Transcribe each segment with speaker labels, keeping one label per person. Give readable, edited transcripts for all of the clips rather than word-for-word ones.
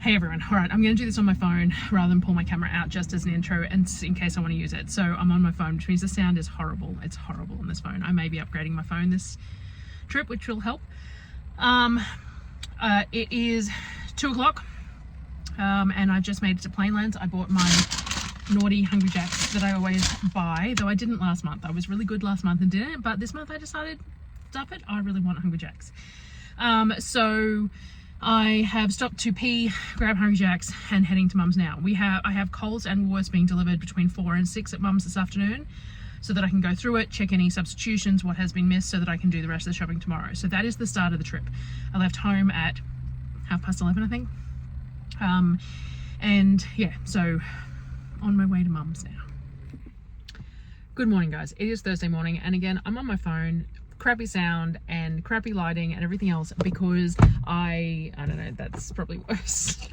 Speaker 1: Hey everyone, alright, I'm going to do this on my phone rather than pull my camera out just as an intro and in case I want to use it. So I'm on my phone, which means the sound is horrible. It's horrible on this phone. I may be upgrading my phone this trip, which will help. It is 2 o'clock and I've just made it to Plainlands. I bought my naughty Hungry Jacks that I always buy, though I didn't last month. I was really good last month and didn't, but this month I decided, stuff it, I really want Hungry Jacks. So I have stopped to pee, grab Hungry Jacks, and heading to Mum's now. I have Coles and Woolworths being delivered between 4 and 6 at Mum's this afternoon, so that I can go through it, check any substitutions, what has been missed, so that I can do the rest of the shopping tomorrow. So that is the start of the trip. I left home at 11:30, I think. And yeah, so on my way to Mum's now. Good morning, guys. It is Thursday morning, and again, I'm on my phone. Crappy sound and crappy lighting and everything else because I don't know, that's probably worse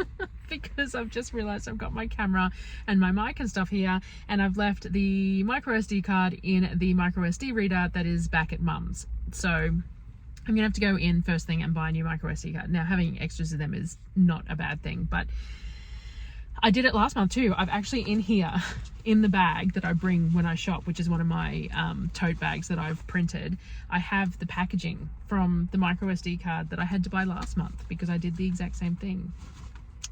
Speaker 1: because I've just realized I've got my camera and my mic and stuff here, and I've left the micro SD card in the micro SD reader that is back at Mum's. So I'm gonna have to go in first thing and buy a new micro SD card. Now, having extras of them is not a bad thing, but I did it last month too. I've actually in here, in the bag that I bring when I shop, which is one of my tote bags that I've printed, I have the packaging from the micro SD card that I had to buy last month because I did the exact same thing.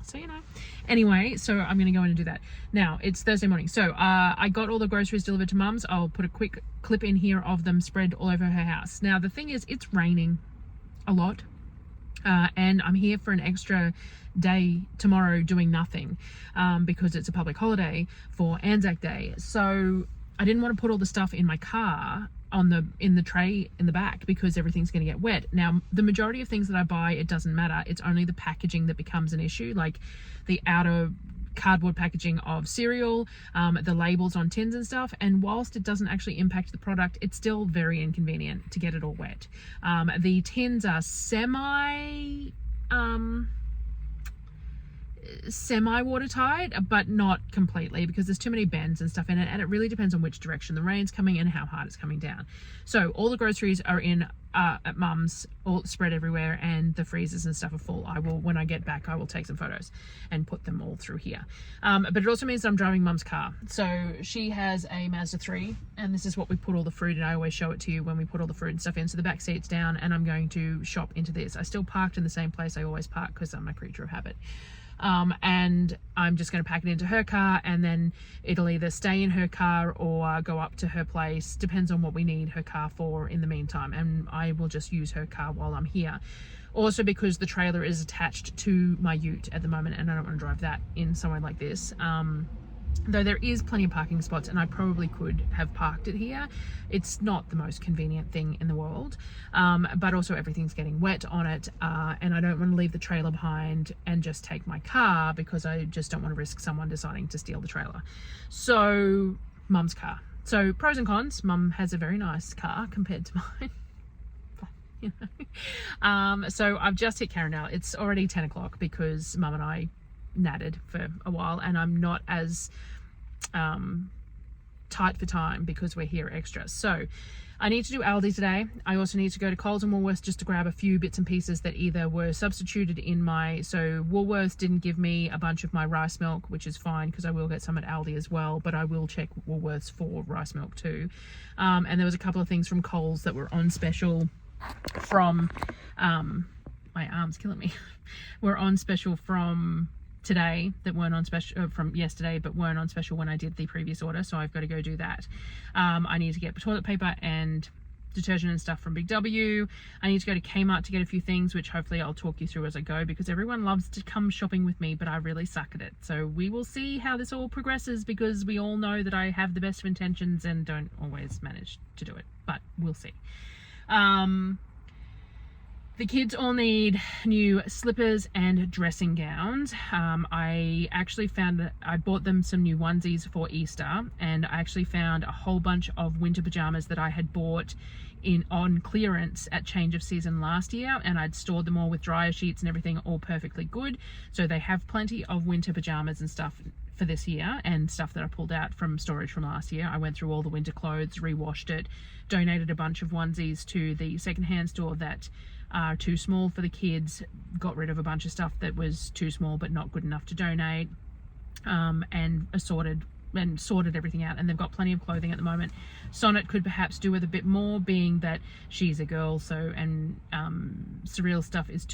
Speaker 1: So, you know. Anyway, so I'm going to go in and do that. Now, it's Thursday morning. So I got all the groceries delivered to Mum's. I'll put a quick clip in here of them spread all over her house. Now, the thing is, it's raining a lot. And I'm here for an extra day tomorrow doing nothing because it's a public holiday for Anzac Day. So I didn't want to put all the stuff in my car in the tray in the back because everything's going to get wet. Now, the majority of things that I buy, it doesn't matter. It's only the packaging that becomes an issue, like the outer cardboard packaging of cereal, the labels on tins and stuff, and whilst it doesn't actually impact the product, it's still very inconvenient to get it all wet. The tins are semi watertight, but not completely because there's too many bends and stuff in it, and it really depends on which direction the rain's coming and how hard it's coming down. So all the groceries are in at Mum's, all spread everywhere, and the freezers and stuff are full. When I get back, I will take some photos and put them all through here. But it also means that I'm driving Mum's car. So she has a Mazda 3, and this is what we put all the fruit in. I always show it to you when we put all the fruit and stuff in. So the back seat's down, and I'm going to shop into this. I still parked in the same place I always park because I'm a creature of habit. And I'm just going to pack it into her car, and then it'll either stay in her car or go up to her place. Depends on what we need her car for in the meantime, and I will just use her car while I'm here. Also, because the trailer is attached to my ute at the moment, and I don't want to drive that in somewhere like this. Though there is plenty of parking spots, and I probably could have parked it here. It's not the most convenient thing in the world, but also everything's getting wet on it, and I don't want to leave the trailer behind and just take my car because I just don't want to risk someone deciding to steal the trailer. So Mum's car. So pros and cons. Mum has a very nice car compared to mine. You know. So I've just hit Carindale. It's already 10 o'clock because Mum and I natted for a while, and I'm not as tight for time because we're here extra. So I need to do Aldi today. I also need to go to Coles and Woolworths just to grab a few bits and pieces that either were substituted in so Woolworths didn't give me a bunch of my rice milk, which is fine because I will get some at Aldi as well, but I will check Woolworths for rice milk too. And there was a couple of things from Coles that were on special from my arm's killing me were on special from today that weren't on special from yesterday, but weren't on special when I did the previous order, so I've got to go do that. I need to get toilet paper and detergent and stuff from Big W. I need to go to Kmart to get a few things, which hopefully I'll talk you through as I go, because everyone loves to come shopping with me, but I really suck at it. So we will see how this all progresses, because we all know that I have the best of intentions and don't always manage to do it, but we'll see. The kids all need new slippers and dressing gowns. I actually I bought them some new onesies for Easter, and I actually found a whole bunch of winter pajamas that I had bought on clearance at change of season last year, and I'd stored them all with dryer sheets and everything, all perfectly good. So they have plenty of winter pajamas and stuff for this year, and stuff that I pulled out from storage from last year. I went through all the winter clothes, rewashed it, donated a bunch of onesies to the secondhand store that are too small for the kids, got rid of a bunch of stuff that was too small but not good enough to donate, and sorted everything out, and they've got plenty of clothing at the moment. Sonnet could perhaps do with a bit more, being that she's a girl, so, and Surreal stuff is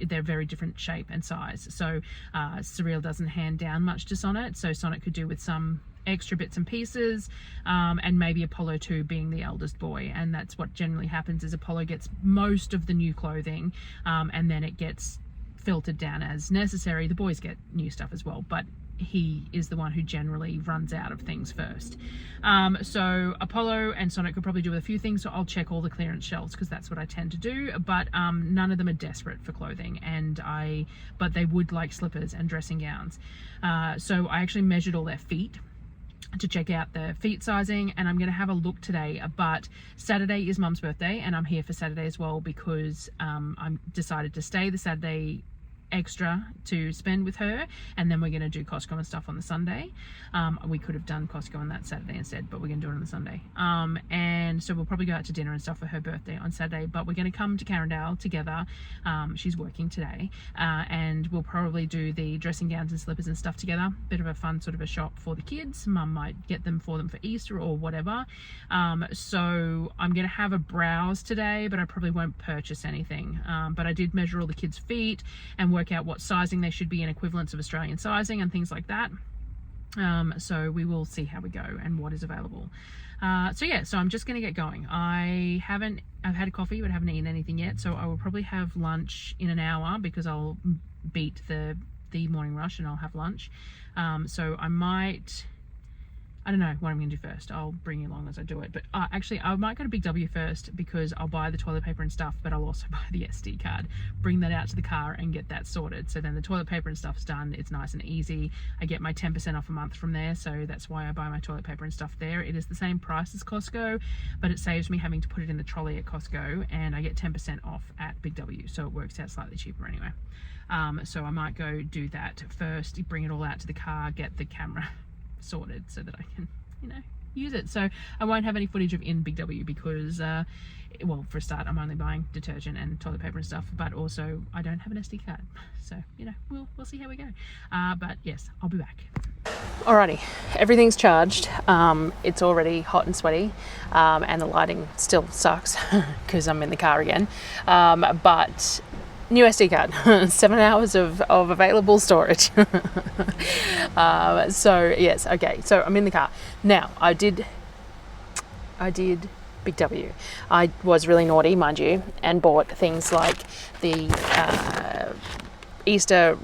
Speaker 1: they're very different shape and size, so Surreal doesn't hand down much to Sonnet, so Sonnet could do with some extra bits and pieces, and maybe Apollo too, being the eldest boy, and that's what generally happens, is Apollo gets most of the new clothing, and then it gets filtered down as necessary. The boys get new stuff as well, but he is the one who generally runs out of things first. So Apollo and Sonnet could probably do with a few things, so I'll check all the clearance shelves because that's what I tend to do, but none of them are desperate for clothing, but they would like slippers and dressing gowns. So I actually measured all their feet to check out the feet sizing, and I'm going to have a look today. But Saturday is Mum's birthday, and I'm here for Saturday as well because I'm decided to stay the Saturday extra to spend with her, and then we're going to do Costco and stuff on the Sunday. We could have done Costco on that Saturday instead, but we're going to do it on the Sunday. And so we'll probably go out to dinner and stuff for her birthday on Saturday, but we're going to come to Carindale together. She's working today, and we'll probably do the dressing gowns and slippers and stuff together. Bit of a fun sort of a shop for the kids. Mum might get them for Easter or whatever. So I'm going to have a browse today, but I probably won't purchase anything. But I did measure all the kids' feet and work out what sizing they should be in, equivalents of Australian sizing and things like that. So we will see how we go and what is available. So I'm just going to get going. I've had a coffee but haven't eaten anything yet, so I will probably have lunch in an hour because I'll beat the morning rush and I'll have lunch. So I don't know what I'm going to do first. I'll bring you along as I do it. But actually, I might go to Big W first because I'll buy the toilet paper and stuff, but I'll also buy the SD card, bring that out to the car and get that sorted. So then the toilet paper and stuff's done. It's nice and easy. I get my 10% off a month from there, so that's why I buy my toilet paper and stuff there. It is the same price as Costco, but it saves me having to put it in the trolley at Costco, and I get 10% off at Big W, so it works out slightly cheaper anyway. So I might go do that first, bring it all out to the car, get the camera sorted so that I can, use it. So I won't have any footage of in Big W because well, for a start, I'm only buying detergent and toilet paper and stuff, but also I don't have an SD card, so we'll see how we go. But yes, I'll be back. Alrighty, everything's charged. It's already hot and sweaty, and the lighting still sucks because I'm in the car again, but new SD card, 7 hours of available storage. So yes, okay, so I'm in the car now. I did Big W. I was really naughty, mind you, and bought things like the Easter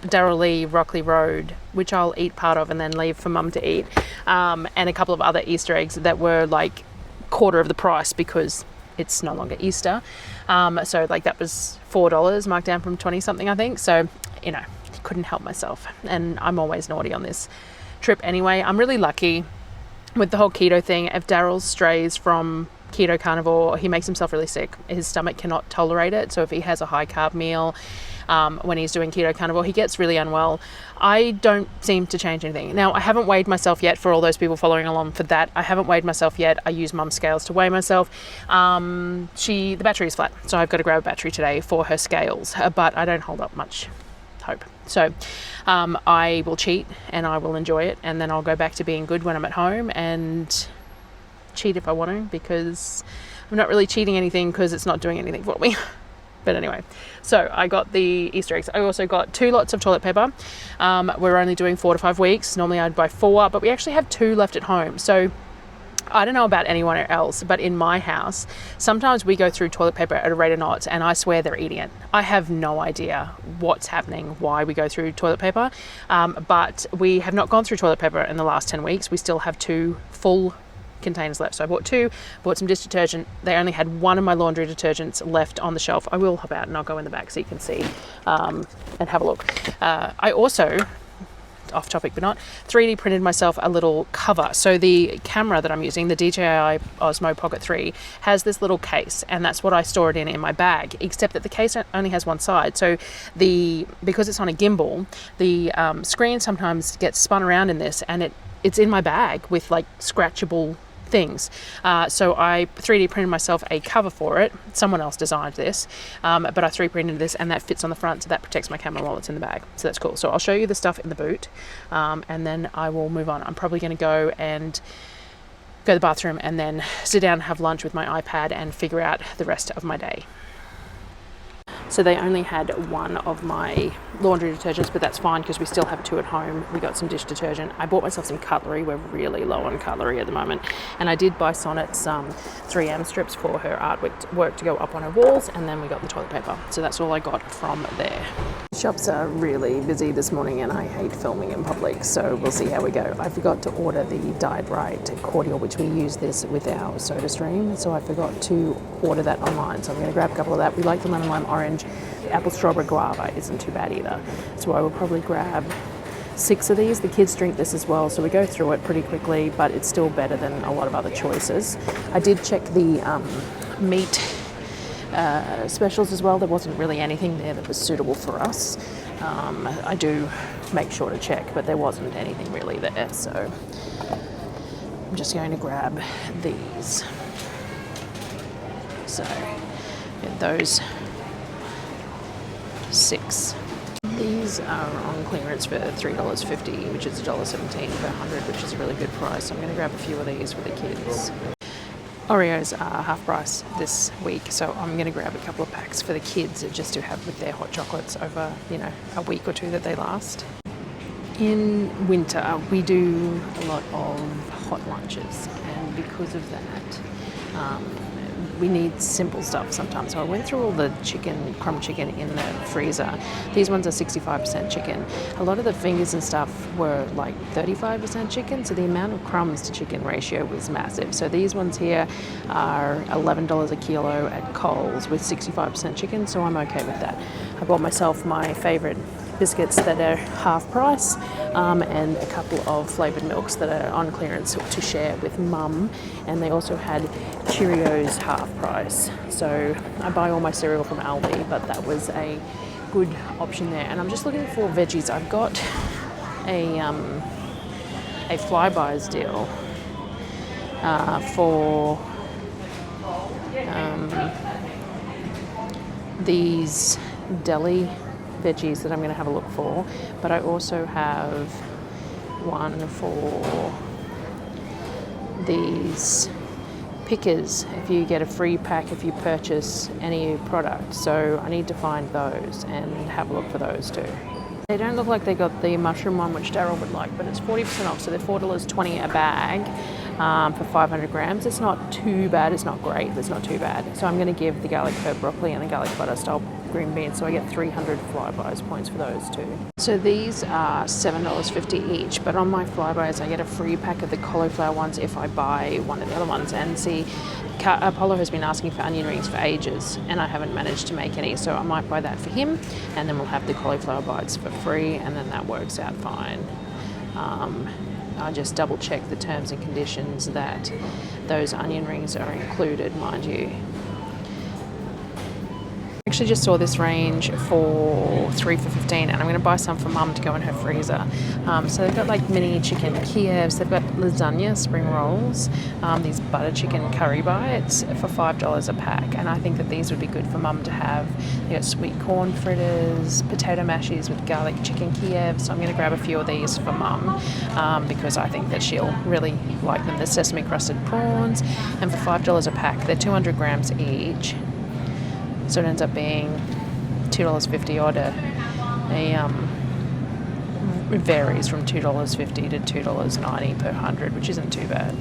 Speaker 1: Darryl Rockley Road, which I'll eat part of and then leave for Mum to eat, and a couple of other Easter eggs that were like quarter of the price because it's no longer Easter. So like that was $4 marked down from 20 something, I think. So, couldn't help myself. And I'm always naughty on this trip anyway. I'm really lucky with the whole keto thing. If Darryl strays from keto carnivore, he makes himself really sick. His stomach cannot tolerate it. So if he has a high carb meal, when he's doing keto carnivore, he gets really unwell. I don't seem to change anything. Now, I haven't weighed myself yet for all those people following along for that. I haven't weighed myself yet. I use Mum's scales to weigh myself. The battery is flat, so I've got to grab a battery today for her scales, but I don't hold up much hope. So I will cheat and I will enjoy it, and then I'll go back to being good when I'm at home and cheat if I want to, because I'm not really cheating anything because it's not doing anything for me. But anyway, so I got the Easter eggs. I also got 2 lots of toilet paper. We're only doing 4 to 5 weeks. Normally I'd buy 4, but we actually have 2 left at home. So I don't know about anyone else, but in my house, sometimes we go through toilet paper at a rate of knots, and I swear they're eating it. I have no idea what's happening, why we go through toilet paper, but we have not gone through toilet paper in the last 10 weeks. We still have 2 full containers left. So I bought 2, bought some dish detergent. They only had 1 of my laundry detergents left on the shelf. I will hop out and I'll go in the back so you can see and have a look. I also, off topic but not, 3D printed myself a little cover. So the camera that I'm using, the DJI Osmo Pocket 3, has this little case, and that's what I store it in my bag, except that the case only has one side. So because it's on a gimbal, the screen sometimes gets spun around in this, and it's in my bag with like scratchable things. So I 3D printed myself a cover for it. Someone else designed this, but I 3D printed this, and that fits on the front, so that protects my camera while it's in the bag. So that's cool. So I'll show you the stuff in the boot, and then I will move on. I'm probably going to go to the bathroom and then sit down and have lunch with my iPad and figure out the rest of my day. So they only had one of my laundry detergents, but that's fine because we still have 2 at home. We got some dish detergent. I bought myself some cutlery. We're really low on cutlery at the moment. And I did buy Sonnet some 3M strips for her artwork to go up on her walls, and then we got the toilet paper. So that's all I got from there. Shops are really busy this morning, and I hate filming in public, so we'll see how we go. I forgot to order the Diet Right cordial, which we use this with our soda stream, so I forgot to order that online. So I'm going to grab a couple of that. We like the lemon lime orange. The apple strawberry guava isn't too bad either, so I will probably grab 6 of these. The kids drink this as well, so we go through it pretty quickly, but it's still better than a lot of other choices. I did check the meat specials as well. There wasn't really anything there that was suitable for us. I do make sure to check, but there wasn't anything really there, so I'm just going to grab these. So get those 6. These are on clearance for $3.50, which is $1.17 per 100, which is a really good price. So I'm going to grab a few of these for the kids. Oreos are half price this week, so I'm going to grab a couple of packs for the kids just to have with their hot chocolates over, a week or 2 that they last. In winter, we do a lot of hot lunches, and because of that, we need simple stuff sometimes. So I went through all the crumb chicken in the freezer. These ones are 65% chicken. A lot of the fingers and stuff were like 35% chicken, so the amount of crumbs to chicken ratio was massive. So these ones here are $11 a kilo at Coles with 65% chicken, so I'm okay with that. I bought myself my favorite biscuits that are half price, and a couple of flavoured milks that are on clearance to share with Mum, and they also had Cheerios half price. So I buy all my cereal from Aldi, but that was a good option there. And I'm just looking for veggies. I've got a Flybuys deal for these deli veggies that I'm going to have a look for, but I also have one for these pickers if you get a free pack if you purchase any product, so I need to find those and have a look for those too. They don't look like they got the mushroom one, which Darryl would like, but it's 40% off, so they're $4.20 a bag for 500 grams. It's not too bad. It's not great, but it's not too bad. So I'm going to give the garlic herb broccoli and the garlic butter style green beans, so I get 300 Flybuys points for those too. So these are $7.50 each, but on my Flybuys I get a free pack of the cauliflower ones if I buy one of the other ones. And see, Apollo has been asking for onion rings for ages, and I haven't managed to make any, so I might buy that for him, and then we'll have the cauliflower bites for free, and then that works out fine. I just double check the terms and conditions that those onion rings are included, mind you. I actually just saw this range for 3 for $15, and I'm going to buy some for Mum to go in her freezer. So they've got like mini chicken Kievs, they've got lasagna spring rolls, these butter chicken curry bites for $5 a pack, and I think that these would be good for Mum to have. They got sweet corn fritters, potato mashies with garlic chicken Kievs, so I'm going to grab a few of these for Mum because I think that she'll really like them. There's sesame crusted prawns, and for $5 a pack, they're 200 grams each. So it ends up being $2.50 odd. It varies from $2.50 to $2.90 per 100, which isn't too bad.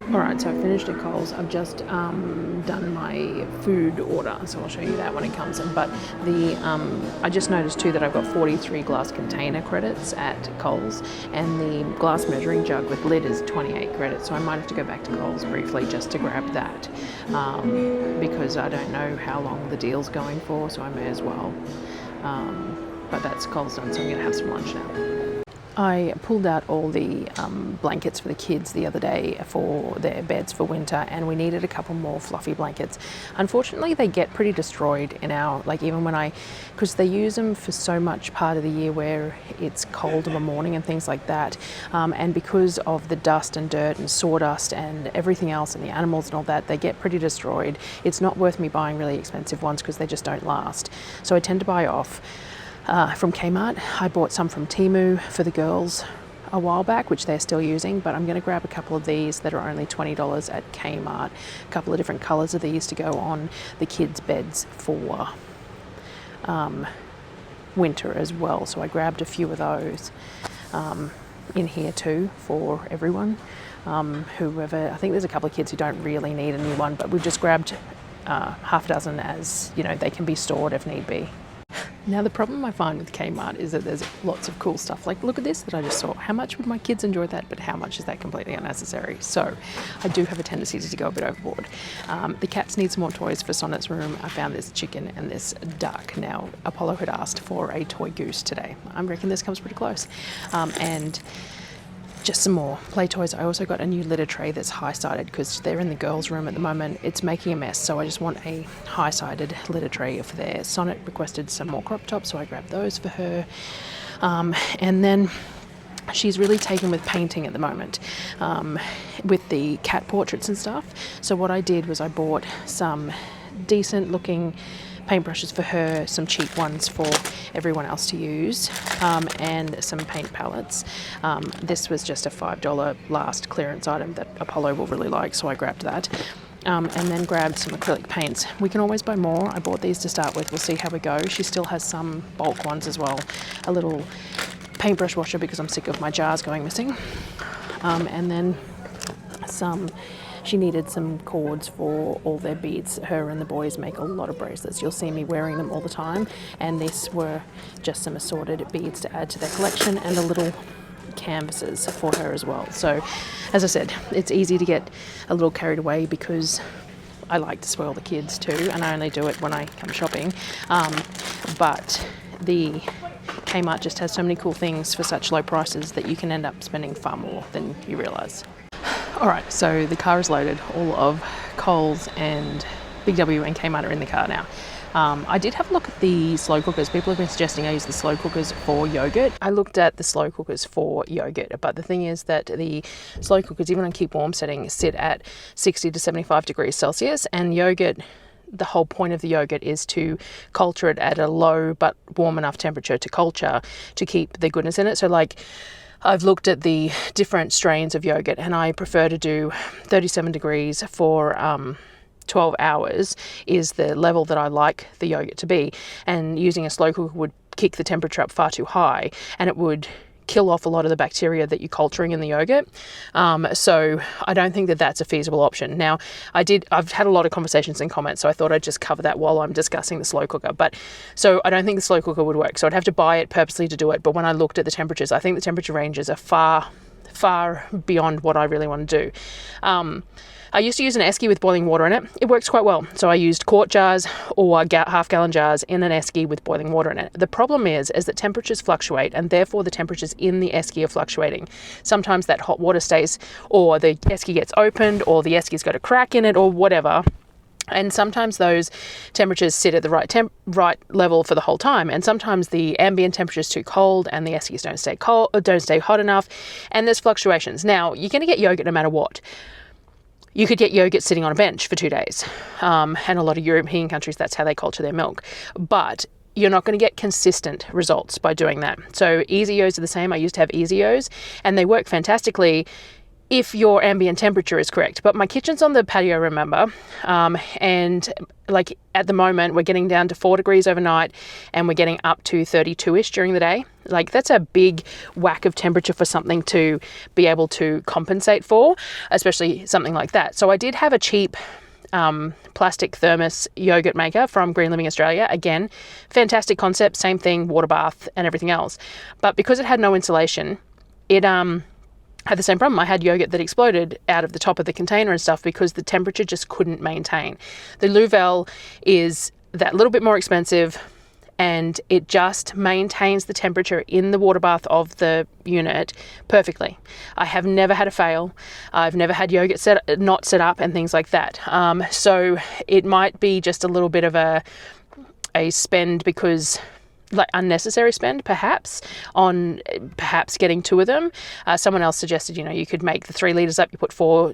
Speaker 1: Alright, so I finished at Coles. I've just done my food order, so I'll show you that when it comes in. But I just noticed too that I've got 43 glass container credits at Coles, and the glass measuring jug with lid is 28 credits, so I might have to go back to Coles briefly just to grab that, because I don't know how long the deal's going for, so I may as well. But that's Coles done, so I'm going to have some lunch now. I pulled out all the blankets for the kids the other day for their beds for winter, and we needed a couple more fluffy blankets. Unfortunately, they get pretty destroyed in our, like even when because they use them for so much part of the year where it's cold in the morning and things like that. And because of the dust and dirt and sawdust and everything else and the animals and all that, they get pretty destroyed. It's not worth me buying really expensive ones because they just don't last. So I tend to buy off. From Kmart. I bought some from Temu for the girls a while back, which they're still using, but I'm going to grab a couple of these that are only $20 at Kmart. A couple of different colours of these to go on the kids' beds for winter as well. So I grabbed a few of those in here too for everyone. Whoever, I think there's a couple of kids who don't really need a new one, but we've just grabbed half a dozen as, you know, they can be stored if need be. Now the problem I find with Kmart is that there's lots of cool stuff. Like, look at this that I just saw. How much would my kids enjoy that? But how much is that completely unnecessary? So I do have a tendency to go a bit overboard. The cats need some more toys for Sonnet's room. I found this chicken and this duck. Now Apollo had asked for a toy goose today. I reckon this comes pretty close. And just some more play toys. I also got a new litter tray that's high-sided because they're in the girls' room at the moment. It's making a mess, so I just want a high-sided litter tray for there. Sonnet requested some more crop tops, so I grabbed those for her. And then she's really taken with painting at the moment, with the cat portraits and stuff. So what I did was I bought some decent-looking paintbrushes for her, some cheap ones for everyone else to use, and some paint palettes. This was just a $5 last clearance item that Apollo will really like, so I grabbed that. And then grabbed some acrylic paints. We can always buy more. I bought these to start with. We'll see how we go. She still has some bulk ones as well. A little paintbrush washer because I'm sick of my jars going missing. And then she needed some cords for all their beads. Her and the boys make a lot of bracelets. You'll see me wearing them all the time. And these were just some assorted beads to add to their collection and a little canvases for her as well. So, as I said, it's easy to get a little carried away because I like to spoil the kids too, and I only do it when I come shopping. But the Kmart just has so many cool things for such low prices that you can end up spending far more than you realise. Alright, so the car is loaded. All of Coles and Big W and Kmart are in the car now. I did have a look at the slow cookers. People have been suggesting I use the slow cookers for yogurt. I looked at the slow cookers for yogurt, but the thing is that the slow cookers, even on keep warm setting, sit at 60 to 75 degrees Celsius, and yogurt, the whole point of the yogurt is to culture it at a low but warm enough temperature to culture to keep the goodness in it. So like, I've looked at the different strains of yogurt and I prefer to do 37 degrees for 12 hours is the level that I like the yogurt to be. And using a slow cooker would kick the temperature up far too high and it would kill off a lot of the bacteria that you're culturing in the yogurt. So I don't think that that's a feasible option. Now, I've had a lot of conversations and comments, so I thought I'd just cover that while I'm discussing the slow cooker. So I don't think the slow cooker would work. So I'd have to buy it purposely to do it. But when I looked at the temperatures, I think the temperature ranges are far beyond what I really want to do. I used to use an esky with boiling water in it. It works quite well. So I used quart jars or half-gallon jars in an esky with boiling water in it. The problem is that temperatures fluctuate and therefore the temperatures in the esky are fluctuating. Sometimes that hot water stays, or the esky gets opened, or the esky's got a crack in it, or whatever. And sometimes those temperatures sit at the right level for the whole time. And sometimes the ambient temperature is too cold and the eskies don't stay hot enough. And there's fluctuations. Now, you're going to get yogurt no matter what. You could get yogurt sitting on a bench for 2 days. And a lot of European countries, that's how they culture their milk. But you're not going to get consistent results by doing that. So Easy-O's are the same. I used to have Easy-O's and they work fantastically if your ambient temperature is correct. But my kitchen's on the patio, remember, and like at the moment we're getting down to 4 degrees overnight and we're getting up to 32-ish during the day. Like that's a big whack of temperature for something to be able to compensate for, especially something like that. So I did have a cheap plastic thermos yogurt maker from Green Living Australia. Again, fantastic concept, same thing, water bath and everything else. But because it had no insulation, it had the same problem. I had yogurt that exploded out of the top of the container and stuff because the temperature just couldn't maintain. The Louvel is that little bit more expensive and it just maintains the temperature in the water bath of the unit perfectly. I have never had a fail. I've never had yogurt not set up and things like that. So it might be just a little bit of a spend, because like unnecessary spend perhaps on getting 2 of them. Someone else suggested, you could make the 3 litres up, you put 4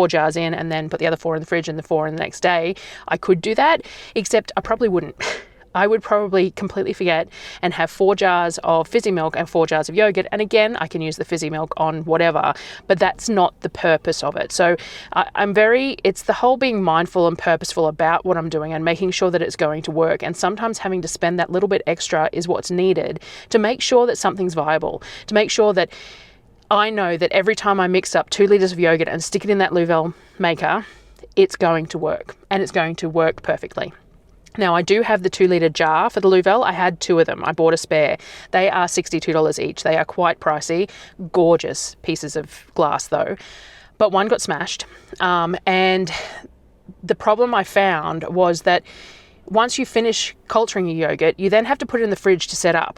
Speaker 1: jars in, and then put the other 4 in the fridge and the 4 in the next day. I could do that, except I probably wouldn't. I would probably completely forget and have 4 jars of fizzy milk and 4 jars of yogurt. And again, I can use the fizzy milk on whatever, but that's not the purpose of it. So it's the whole being mindful and purposeful about what I'm doing and making sure that it's going to work. And sometimes having to spend that little bit extra is what's needed to make sure that something's viable, to make sure that I know that every time I mix up 2 litres of yogurt and stick it in that Louvel maker, it's going to work, and it's going to work perfectly. Now, I do have the 2 litre jar for the Louvel. I had 2 of them. I bought a spare. They are $62 each. They are quite pricey. Gorgeous pieces of glass though. But one got smashed. And the problem I found was that once you finish culturing your yogurt, you then have to put it in the fridge to set up.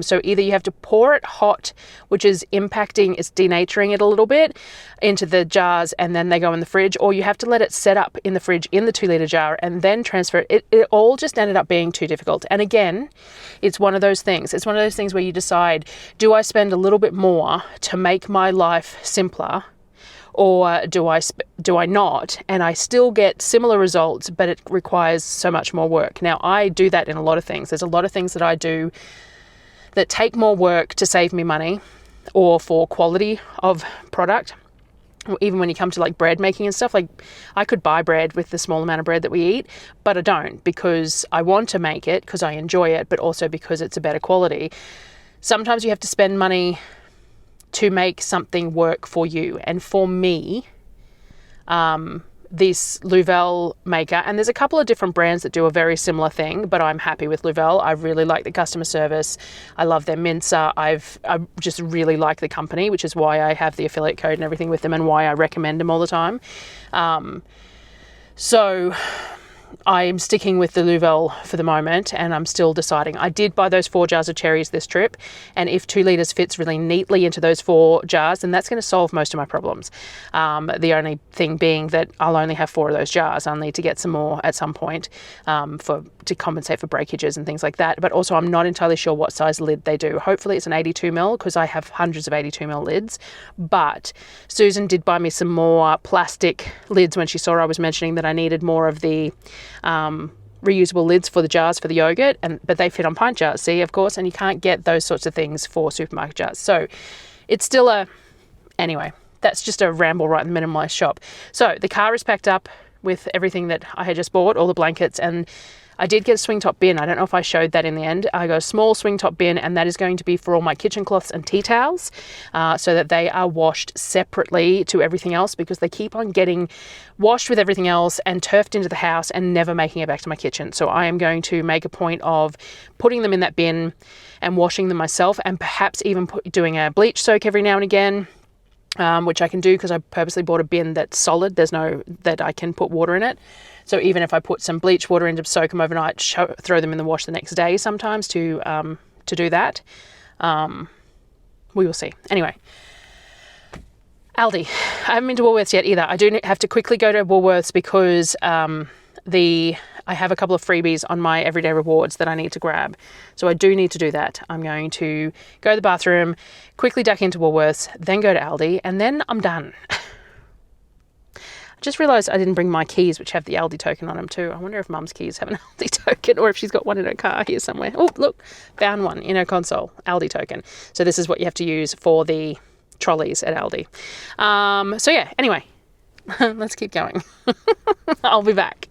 Speaker 1: So either you have to pour it hot, which is it's denaturing it a little bit, into the jars, and then they go in the fridge, or you have to let it set up in the fridge in the 2 litre jar and then transfer it. It all just ended up being too difficult. And again, it's one of those things. It's one of those things where you decide, do I spend a little bit more to make my life simpler, or do I not? And I still get similar results, but it requires so much more work. Now, I do that in a lot of things. There's a lot of things that I do that take more work to save me money, or for quality of product. Even when you come to like bread making and stuff, like I could buy bread with the small amount of bread that we eat, but I don't, because I want to make it because I enjoy it, but also because it's a better quality. Sometimes you have to spend money to make something work for you. And for me, this Louvel maker, and there's a couple of different brands that do a very similar thing, but I'm happy with Louvel. I really like the customer service. I love their mincer. I just really like the company, which is why I have the affiliate code and everything with them, and why I recommend them all the time. So I'm sticking with the Louvel for the moment, and I'm still deciding. I did buy those 4 jars of cherries this trip, and if 2 litres fits really neatly into those 4 jars, then that's going to solve most of my problems. The only thing being that I'll only have 4 of those jars. I'll need to get some more at some point to compensate for breakages and things like that. But also, I'm not entirely sure what size lid they do. Hopefully it's an 82ml, because I have hundreds of 82ml lids. But Susan did buy me some more plastic lids when she saw I was mentioning that I needed more of the reusable lids for the jars for the yogurt, but they fit on pint jars, see, of course, and you can't get those sorts of things for supermarket jars. So it's still anyway, that's just a ramble right in the minimalist shop. So the car is packed up with everything that I had just bought, all the blankets, and I did get a swing top bin. I don't know if I showed that in the end. I got a small swing top bin, and that is going to be for all my kitchen cloths and tea towels, so that they are washed separately to everything else, because they keep on getting washed with everything else and turfed into the house and never making it back to my kitchen. So I am going to make a point of putting them in that bin and washing them myself, and perhaps even doing a bleach soak every now and again, which I can do because I purposely bought a bin that's solid. There's no that I can put water in it. So even if I put some bleach water in to soak them overnight, throw them in the wash the next day sometimes to do that. We will see. Anyway, Aldi. I haven't been to Woolworths yet either. I do have to quickly go to Woolworths because I have a couple of freebies on my everyday rewards that I need to grab. So I do need to do that. I'm going to go to the bathroom, quickly duck into Woolworths, then go to Aldi, and then I'm done. I just realised I didn't bring my keys, which have the Aldi token on them too. I wonder if Mum's keys have an Aldi token, or if she's got one in her car here somewhere. Oh, look, found one in her console, Aldi token. So this is what you have to use for the trolleys at Aldi. So yeah, anyway, let's keep going. I'll be back.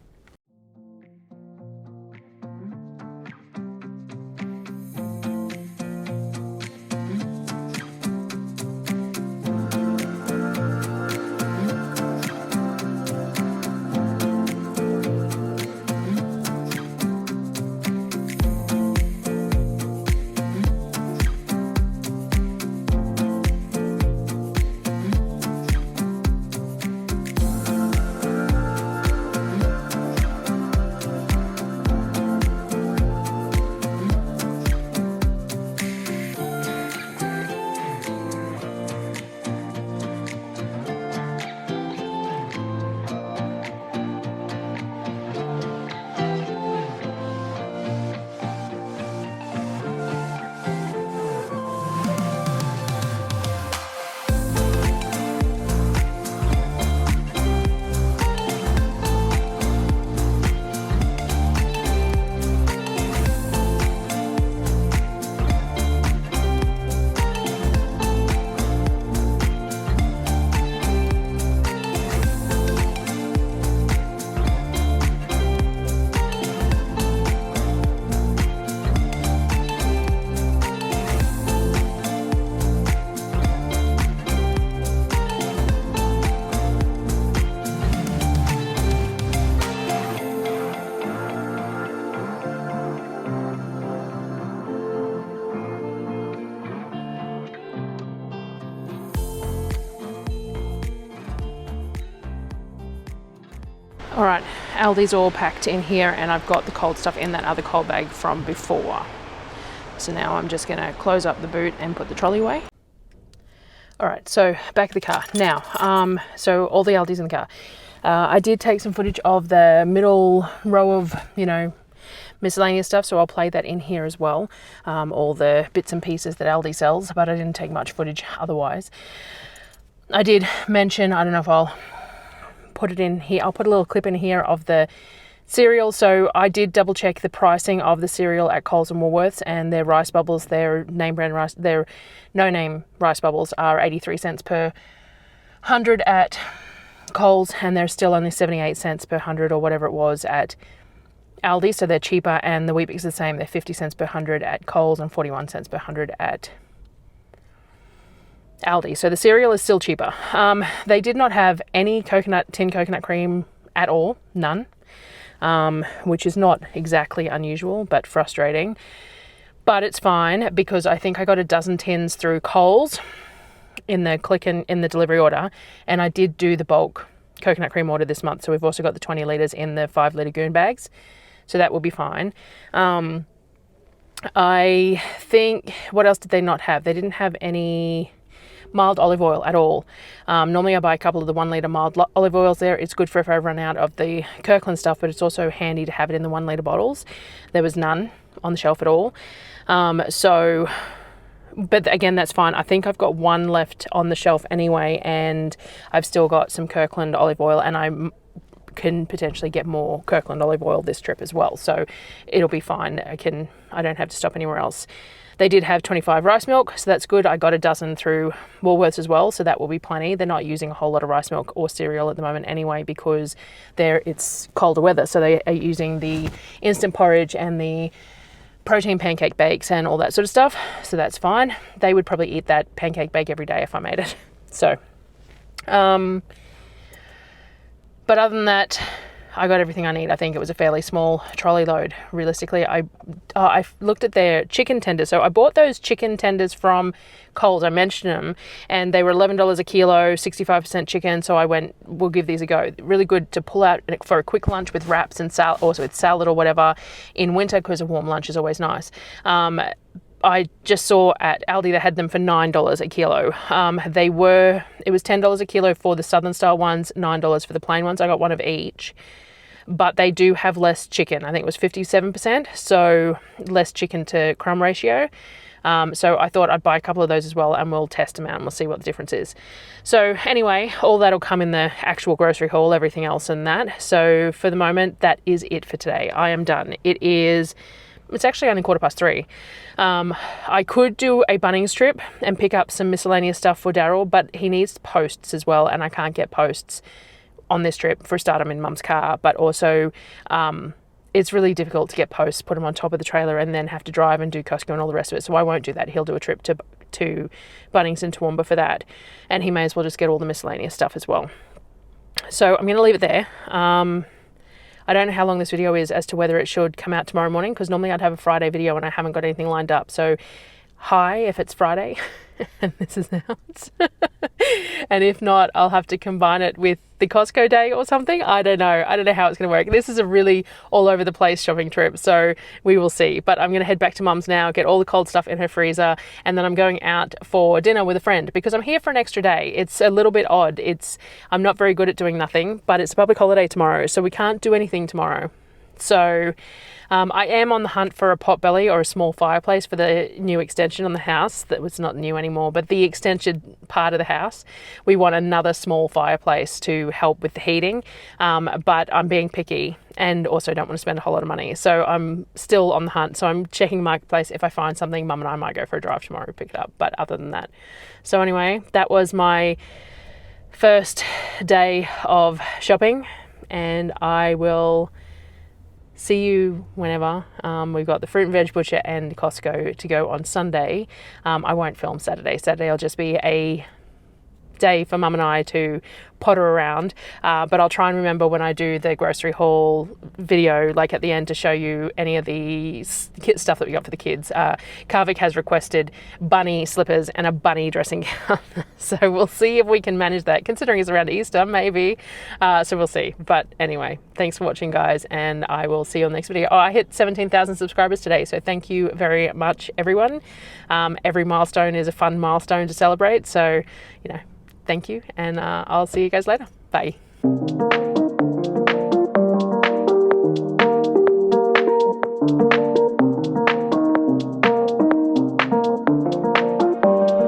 Speaker 1: All right, Aldi's all packed in here, and I've got the cold stuff in that other cold bag from before. So now I'm just gonna close up the boot and put the trolley away. All right, so back of the car. Now, so all the Aldi's in the car. I did take some footage of the middle row of, miscellaneous stuff, so I'll play that in here as well. All the bits and pieces that Aldi sells, but I didn't take much footage otherwise. I did mention, I don't know if I'll put it in here, I'll put a little clip in here of the cereal. So I did double check the pricing of the cereal at Coles and Woolworths, and their rice bubbles, their name brand rice, their no name rice bubbles are 83 cents per 100 at Coles, and they're still only 78 cents per 100 or whatever it was at Aldi, so they're cheaper. And the Weet-Bix is the same, they're 50 cents per 100 at Coles and 41 cents per 100 at Aldi. So the cereal is still cheaper. They did not have any tin coconut cream at all, none, which is not exactly unusual, but frustrating. But it's fine, because I think I got a dozen tins through Coles in the in the delivery order, and I did do the bulk coconut cream order this month. So we've also got the 20 litres in the 5 litre goon bags, so that will be fine. I think, what else did they not have? They didn't have any mild olive oil at all. Normally I buy a couple of the 1 litre mild olive oils there. It's good for if I run out of the Kirkland stuff, but it's also handy to have it in the 1 litre bottles. There was none on the shelf at all. But again, that's fine. I think I've got one left on the shelf anyway, and I've still got some Kirkland olive oil, and I can potentially get more Kirkland olive oil this trip as well. So it'll be fine. I don't have to stop anywhere else. They did have 25 rice milk, so that's good. I got a dozen through Woolworths as well, so that will be plenty. They're not using a whole lot of rice milk or cereal at the moment anyway, because it's colder weather, so they are using the instant porridge and the protein pancake bakes and all that sort of stuff, so that's fine. They would probably eat that pancake bake every day if I made it. So, but other than that, I got everything I need. I think it was a fairly small trolley load. Realistically, I looked at their chicken tenders. So I bought those chicken tenders from Coles. I mentioned them, and they were $11 a kilo, 65% chicken. So I went, we'll give these a go. Really good to pull out for a quick lunch with wraps and salad, also with salad or whatever in winter, because a warm lunch is always nice. I just saw at Aldi they had them for $9 a kilo. It was $10 a kilo for the southern style ones, $9 for the plain ones. I got one of each. But they do have less chicken. I think it was 57%, so less chicken to crumb ratio. So I thought I'd buy a couple of those as well, and we'll test them out and we'll see what the difference is. So anyway, all that'll come in the actual grocery haul, everything else and that. So for the moment, that is it for today. I am done. It's actually only 3:15. I could do a Bunnings trip and pick up some miscellaneous stuff for Darryl, but he needs posts as well, and I can't get posts on this trip. For a start, I'm in Mum's car, but also it's really difficult to get posts, put them on top of the trailer, and then have to drive and do Costco and all the rest of it. So I won't do that. He'll do a trip to Bunnings and Toowoomba for that, and he may as well just get all the miscellaneous stuff as well. So I'm going to leave it there. I don't know how long this video is as to whether it should come out tomorrow morning, because normally I'd have a Friday video and I haven't got anything lined up. So hi if it's Friday and this is out. And if not, I'll have to combine it with the Costco day or something. I don't know how it's going to work. This is a really all over the place shopping trip, so we will see. But I'm going to head back to Mum's now, get all the cold stuff in her freezer, and then I'm going out for dinner with a friend because I'm here for an extra day. It's a little bit odd. I'm not very good at doing nothing, but it's a public holiday tomorrow, so we can't do anything tomorrow. So I am on the hunt for a potbelly or a small fireplace for the new extension on the house. That was not new anymore, but the extension part of the house. We want another small fireplace to help with the heating, but I'm being picky and also don't want to spend a whole lot of money. So I'm still on the hunt. So I'm checking Marketplace. If I find something, Mum and I might go for a drive tomorrow to pick it up. But other than that. So anyway, that was my first day of shopping, and I will see you whenever. We've got the fruit and veg butcher and Costco to go on Sunday. I won't film Saturday. Saturday will just be a day for Mum and I to potter around, but I'll try and remember when I do the grocery haul video, like at the end, to show you any of the kit stuff that we got for the kids. Kavik has requested bunny slippers and a bunny dressing gown, so we'll see if we can manage that, considering it's around Easter, maybe. So we'll see. But anyway, thanks for watching, guys, and I will see you on the next video. Oh, I hit 17,000 subscribers today, so thank you very much, everyone. Every milestone is a fun milestone to celebrate, so, you know, thank you, and I'll see you guys later. Bye.